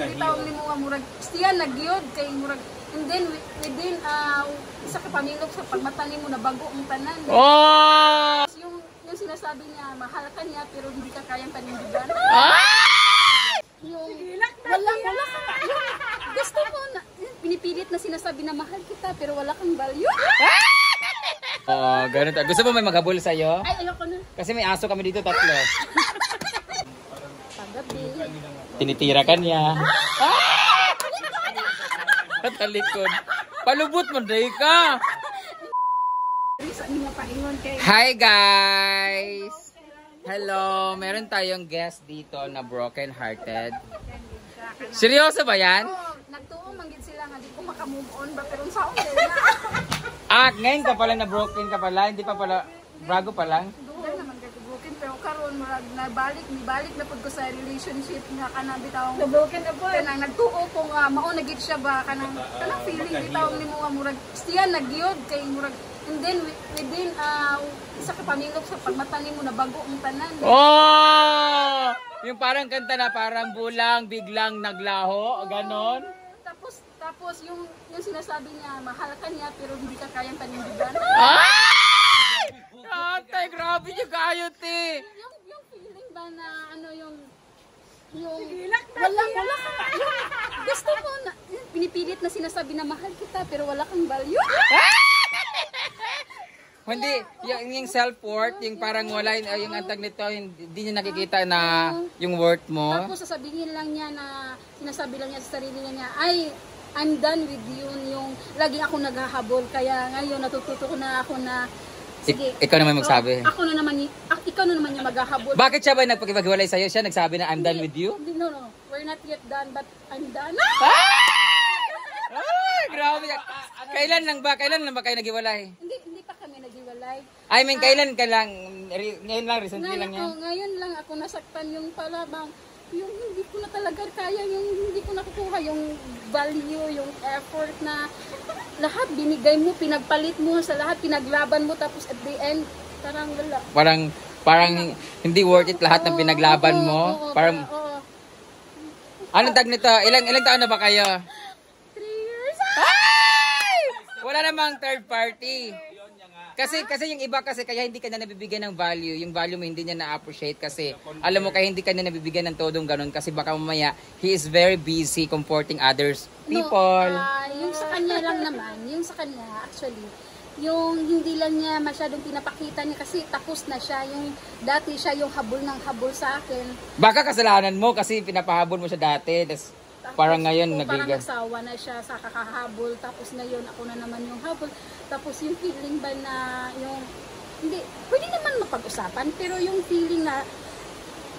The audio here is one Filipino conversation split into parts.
bitaw nimo nga murag siya nagyod kay murag and then within isa ka pamilok sa pagmata nimo na bago ang tanan. Oh! Yung sinasabi niya mahal ka niya pero hindi ka kayang panindigan. Yung wala gusto mo na pinipilit na sinasabi na mahal kita pero wala kang value. Oh, ganun. Gusto mo may maghabol sa'yo? Ay, ayoko na. Kasi may aso kami dito, tatlo. Paggabi. Tinitira ka niya. Talikod. Palubot mo, day ka. Hi, guys! Hello! Meron tayong guest dito na broken-hearted. Seryoso ba yan? Oo, nagtuong manggit sila nga di ko makamove on ba pero sa na. Ngayon ka pala na broken ka pala, hindi pa pala, bago pa lang. Doon naman ka broken pero karon murag nabalik na pud ko sa relationship nga kanang bitaw. Broken na po. Kanang nagtuo ko nga mao na gid siya ba kanang feeling bitaw nimo nga murag siya nagyod kay murag and then within isa ka pamilok sa pagmata nimo na bago ang tanan. Oh! Yung parang kanta na parang bulang biglang naglaho, ganon. Tapos yung sinasabi niya, mahal ka niya pero hindi ka kayang panindigan. Ay! Tatay, grabe niyo kayo, te. Yung feeling ba na ano yung wala gusto mo na pinipilit na sinasabi na mahal kita pero wala kang value. Hindi, yung self-worth, yung parang wala, yung antag nito, hindi niya nakikita na yung worth mo. Tapos sasabihin lang niya na, sinasabi lang niya sa sarili niya, ay, I'm done with you, yung lagi ako naghahabol, kaya ngayon natututo ko na ako na, sige. Ikaw naman magsabi. Ikaw na naman yung maghahabol. Bakit siya ba nagpaghiwalay sa'yo? Siya nagsabi na I'm done with you? No, we're not yet done, but I'm done. Ay, grabe. Kailan lang ba kayo naghiwalay? Hindi pa kami naghiwalay. I mean, kailan ka lang, ngayon lang, recently lang yan? Ngayon lang ako nasaktan yung palabang, yung hindi ko na talaga kaya, yung hindi ko nakukuha yung value, yung effort na lahat binigay mo, pinagpalit mo sa lahat, pinaglaban mo, tapos at the end, parang wala. Parang hindi worth it lahat ng pinaglaban mo? Parang, anong tag nito? Ilang taon na ba kayo? 3 years. Ay! Wala namang third party. Kasi yung iba kasi kaya hindi ka na nabibigyan ng value. Yung value mo hindi niya na-appreciate kasi alam mo kaya hindi ka na nabibigyan ng todong ganun kasi baka mamaya he is very busy comforting others people. Yung sa kanya lang naman, yung sa kanya actually, yung hindi lang niya masyadong pinapakita niya kasi tapos na siya. Yung dati siya yung habol ng habol sa akin. Baka kasalanan mo kasi pinapahabol mo siya dati. Parang ngayon parang nagsawa na siya sa kakahabol tapos ngayon ako na naman yung habol tapos yung feeling ba na yung hindi pwede naman mapag-usapan pero yung feeling na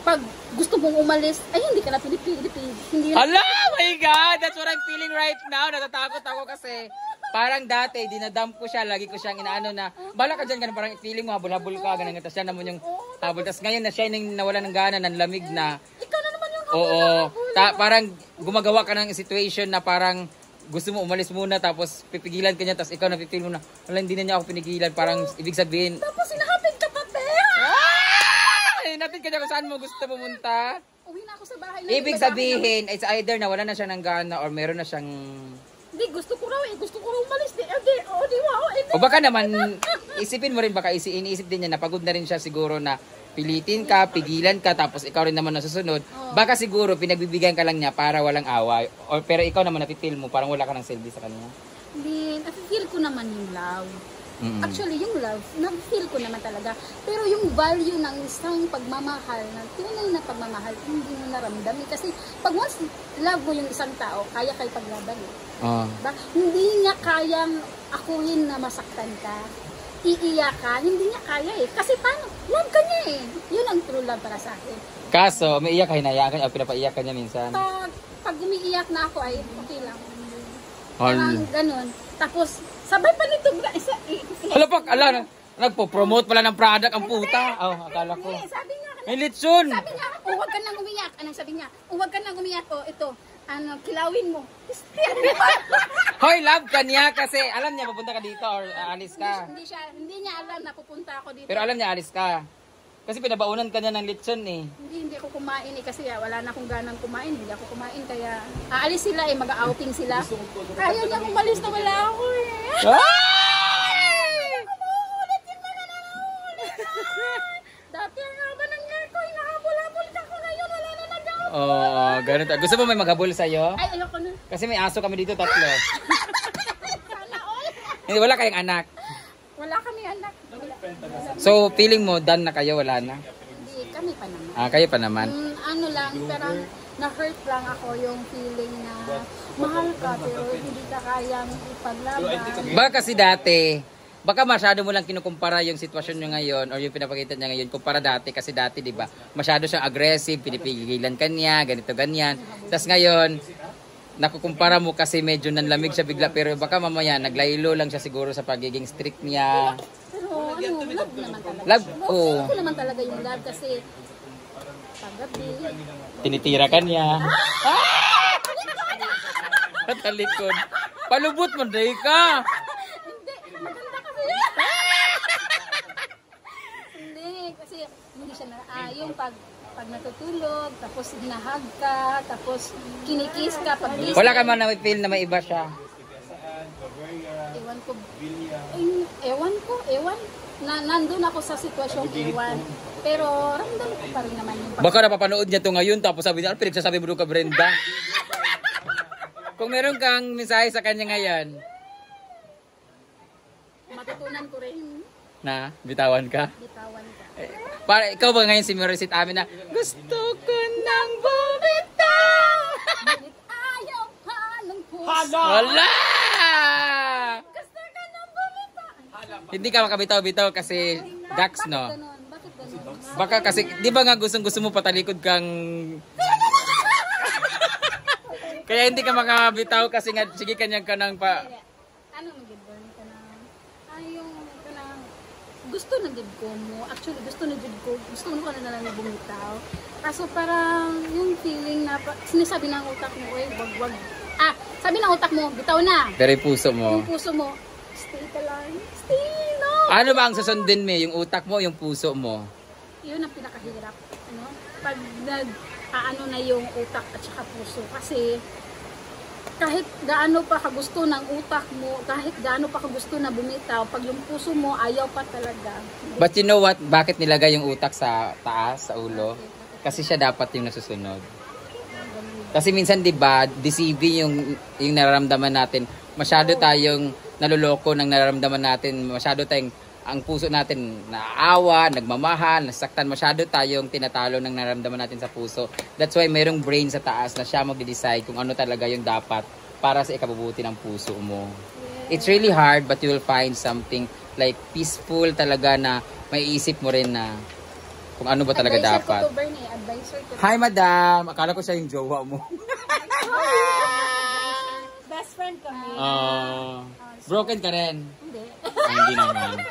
pag gusto mong umalis ay hindi ka na pinipilit hindi Allah, oh my God, that's what I'm feeling right now. Natatakot ako kasi parang dati dinadump ko siya, lagi ko siyang inaano na bala ka dyan, ganun, parang feeling mo habol-habol ka, ganun, tapos siya naman yung habol, tapos ngayon na siya yung nawala ng gana, nanlamig na. Ikaw na naman yung oo, parang gumagawa ka ng situation na parang gusto mo umalis muna tapos pipigilan ka niya tapos ikaw napipil mo na wala, hindi na niya ako pinigilan, parang ibig sabihin tapos sinahatid ka pa hinatid ka niya kung saan mo gusto pumunta. Uwi na ako sa bahay na ibig sabihin it's either na wala na siya ng gana or meron na siyang hindi, gusto ko raw umalis o baka naman isipin mo rin, baka iniisip din niya na pagod na rin siya siguro na pilitin ka, pigilan ka, tapos ikaw rin naman nasusunod. Baka siguro pinagbibigyan ka lang niya para walang away. Or, pero ikaw naman napipil mo, parang wala ka ng silbi sa kanya. Hindi, napipil ko naman yung love. Actually, yung love, napipil ko naman talaga. Pero yung value ng isang pagmamahal, ng tunay na pagmamahal, hindi mo naramdamin. Kasi pag once love mo yung isang tao, kaya kayo paglaban. Hindi niya kayang akuin na masaktan ka. Iiyak ka, hindi niya kaya eh. Kasi paano? Love ka niya eh. Yun ang true love para sa akin. Kaso, may iyak ka, hinayaan ka niya o pinapaiyak ka niya minsan? Pag umiiyak na ako ay okay lang. Parang ganun. Tapos, sabay pa nito. Nagpo-promote pala ng product ang puta. Akala ko. Sabi niya, may litson. Sabi niya, huwag ka nang umiyak. Anong sabi niya? Huwag ka nang umiyak. Ito, kilawin mo. Hoy, love ka niya kasi alam niya pupunta ka dito or alis ka. Hindi niya alam na pupunta ako dito. Pero alam niya alis ka. Kasi pinabaunan ka niya ng lechon eh. Hindi ako kumain eh kasi wala na akong ganang kumain. Hindi ako kumain kaya aalis sila eh, mag-outing sila. Kaya niya umalis na wala ako eh. Dati nga ba ng ko, nakahabol-habol ka ko ngayon, wala na nag-out. Oh, ganun. Gusto mo may maghabol sa'yo? Ay, ayoko na. Kasi may aso kami dito, 3. Sana all. Hindi, wala kayong anak. Wala kami anak. So, feeling mo, done na kayo, wala na? Hindi, kami pa naman. Ah, kayo pa naman. Ano lang, parang na-hurt lang ako yung feeling na mahal ka pero hindi ka kayang ipaglaban. Baka kasi dati, baka masyado mo lang kinukumpara yung sitwasyon nyo ngayon or yung pinapakita niya ngayon kumpara dati. Kasi dati, di ba, masyado siyang aggressive, pinipigilan ka niya, ganito, ganyan. Tapos ngayon, nakukumpara mo kasi medyo nanlamig siya bigla pero baka mamaya naglaylo lang siya siguro sa pagiging strict niya. Pero love naman talaga. Love, oo. Ko naman talaga yung love kasi paggabi. Tinitira ka niya. Talikod. Palubot mo, day ka. Hindi, maganda kasi. Hindi, kasi hindi siya na, yung pag natutulog, tapos hinahag ka, tapos kinikis ka, pag Wala ka man na feel na may iba siya. Ewan ko. Nandun ako sa sitwasyong ewan. Pero ramdam ko pa rin naman yung Baka napapanood niya to ngayon tapos sabi niya, ano pinagsasabi mo doon ka, Brenda? Kung meron kang mensahe sa kanya ngayon, matutunan ko rin. na bitawan ka? Bitawan ka. Para ikaw ba ngayon si Merisit amin na gusto ko nang bumitaw? Ngunit ayaw pa ng puso. Wala! Gusto ka nang bumitaw. Hindi ka makabitaw-bitaw kasi Dax, no? Bakit ganun? Baka kasi, di ba nga gusto mo patalikod kang... Kaya hindi ka makabitaw kasi nga, sige kanyang ka ng pa... Ano magiging ka na? Yung ka na... Gusto na gid ko mo. Actually, gusto na gid ko. Gusto mo ka na lang bumitaw. Kaso parang yung feeling na... Sinasabi ng utak mo, wag. Sabi ng utak mo, bitaw na. Pero yung puso mo. Yung puso mo, stay ka lang. Stay, no. Ano ba ang susundin mo? Yung utak mo, yung puso mo? Yun ang pinakahirap. Ano? Pag ano na yung utak at saka puso. Kasi kahit gaano pa kagusto ng utak mo, kahit gaano pa kagusto na bumitaw, pag yung puso mo ayaw pa talaga. But you know what? Bakit nilagay yung utak sa taas, sa ulo? Kasi siya dapat yung nasusunod. Kasi minsan 'di ba, deceiving yung nararamdaman natin. Masyado tayong naloloko ng nararamdaman natin. Masyado tayong ang puso natin naawa, nagmamahal, nasaktan. Masyado tayong tinatalo ng nararamdaman natin sa puso. That's why mayroong brain sa taas na siya mag-decide kung ano talaga yung dapat para sa ikabubuti ng puso mo. It's really hard but you will find something like peaceful talaga na may isip mo rin na kung ano ba talaga dapat. Advisor ko. Hi madam! Akala ko siya yung jowa mo. Best friend kami. Broken ka rin? Hindi. Hindi naman.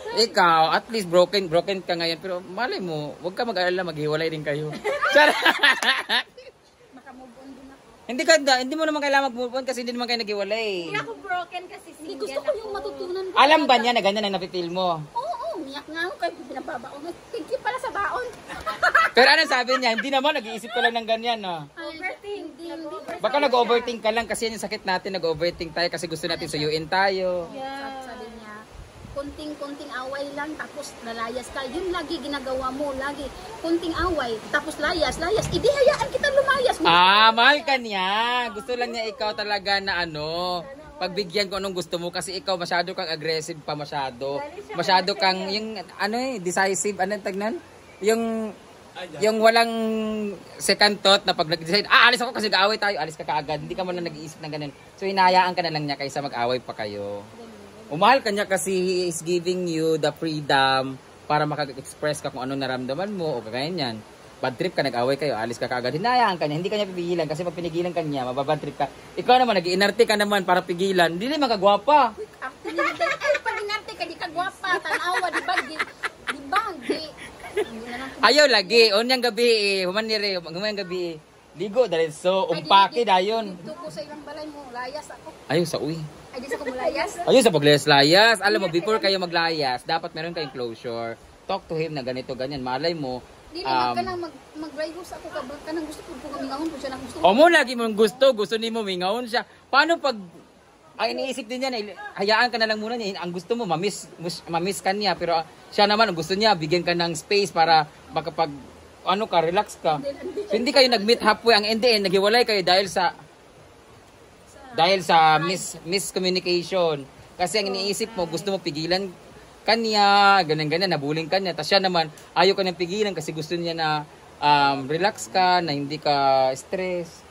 Ikaw, at least broken ka ngayon. Pero malay mo, huwag ka mag-alala, maghiwalay din kayo. Char! Makamove on din ako. Hindi mo naman kailangan mag-move on kasi hindi naman kayo naghiwalay. Hindi ako broken kasi Hindi, single gusto ko yung matutunan ko. Alam ba niya na ganyan ang napipil mo? Oo, umiyak nga ako kahit pinababaon. Thank you pala sa baon. Pero ano sabi niya? Hindi naman, nag-iisip ko lang ng ganyan. No? Overthink. Hindi. Baka nag-overthink ka lang kasi yan yung sakit natin, nag-overthink tayo kasi gusto natin suyuin tayo. Sabi niya, kunting away lang tapos lalayas ka. Yun lagi ginagawa mo, lagi. Kunting away, tapos layas. Hindi hayaan kita lumayas. Mahal ka niya. Gusto lang niya ikaw talaga na pagbigyan ko anong gusto mo kasi ikaw masyado kang aggressive pa masyado. Masyado kang yung decisive, anong tagnan? Yung walang second thought na pag nag-decide, alis ako kasi nag-away tayo, alis ka kaagad. Hindi ka muna nag-iisip ng ganun. So hinayaan ka na lang niya kaysa mag-away pa kayo. Umahal ka niya kasi he is giving you the freedom para maka-express ka kung anong naramdaman mo o kagaya yan. Bad trip ka, nag-away kayo, alis ka kaagad. Hinayaan ka niya, hindi ka niya pipigilan kasi pag pinigilan ka niya, mababad trip ka. Ikaw naman, nag-iinarte ka naman para pigilan. Hindi naman kagwapa. Pag inarte ka, di ka gwapa, tanawa, di ba? Ayaw lagi, unyang gabi humanang gabi ligo dahil so umpake dayon. Duko sa ilang balay mo, layas ako. Ayaw sa uwi. Ay, di sa kumulayas. Ayun sa paglayas-layas. Alam mo, before kayo maglayas, dapat meron kayong closure. talk to him na ganito, ganyan. Malay mo, Di naman ka nang mag-rivals ako ka nang gusto ko kami ngawon kung siya nang gusto. o mo lagi mong gusto ni mo mingawon siya. Paano pag ay iniisip din niya na hayaan ka na lang muna niya. Ang gusto mo mamiss ka niya, pero siya naman ang gusto niya bigyan ka ng space para makapag ano ka, relax ka. So, hindi kayo nag-meet halfway, ang end naghiwalay kayo dahil sa miscommunication. Kasi ang iniisip mo, gusto mo pigilan kanya, ganyan, nabuling kanya. Tapos siya naman, ayaw ka nang pigilan kasi gusto niya na relax ka, na hindi ka stress.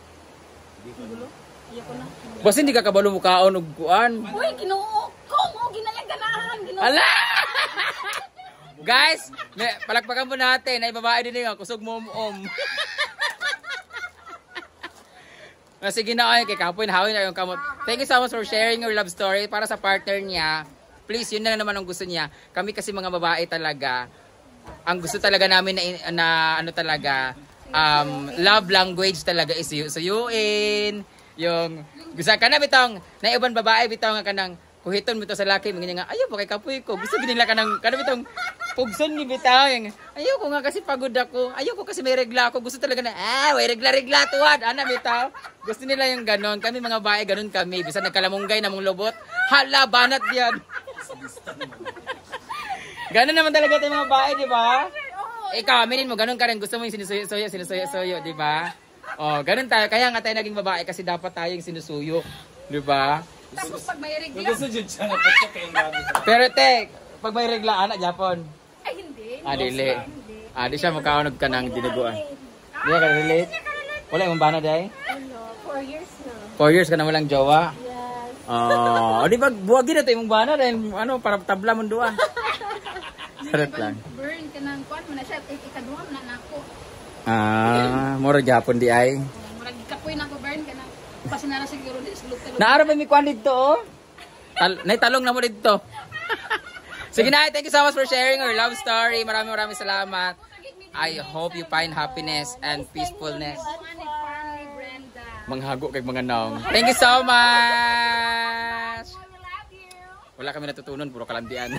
Ayoko na. Basta hindi ka kabalo mukaon og kuan. Uy, Ginoo ko mo ginayang-ganahan, Ginoo. Ala! Guys, palakpakan po natin. Ay babae din nga, kusog mo Sige na, kay kapoy na hawin na yung kamot. Thank you so much for sharing your love story para sa partner niya. Please, yun na naman ang gusto niya. Kami kasi mga babae talaga, ang gusto talaga namin na ano talaga, love language talaga is suyuin. Yung, gusto ka na bitong, na ibang babae bitong ka ng, kuhiton mo to sa laki, mga nga, ayaw pa kay kapoy ko. Gusto ginila ka ng, ka na bitong, pugson ni bitong. Ayaw ko nga kasi pagod ako. Ayaw ko kasi may regla ako. Gusto talaga na, may regla tuwad. Ana bitaw. Gusto nila yung ganon. Kami mga babae, ganon kami. Bisa nagkalamunggay na mong lobot. Hala, banat yan. Ganon naman talaga tayo mga babae, di ba? Ikaw, aminin mo, ganon ka rin. Gusto mo yung sinusuyo, di ba? Oh, ganon tayo. Kaya nga tayo naging babae kasi dapat tayo yung sinusuyo. Di ba? Tapos pag may regla. Gusto dyan siya na patsa kayong gamit. Pero te, pag may regla, anak, Japon. Ay, hindi. Dili. Di siya magkaunod ka ng dinuguan. Di ka relate? Wala yung bana day? 4 years na. 4 years ka na walang jowa? Yes. Di ba, buwagi na tayo mong bana dahil ano, para tabla mong duwa. Sarap lang. Burn ka ng kuan mo na siya. Ikaduha mo na nako. Mura Japon di ay. Murag kapoy na ko burn ka na. Pasinara siguro di sulod. Naara ba may kwan dito, oh? Naitalong na mo dito. Sige na, thank you so much for sharing your love story. Maraming salamat. I hope you find happiness and peacefulness. Manghago kay mga naong. Thank you so much! Wala kami natutunan, puro kalandian.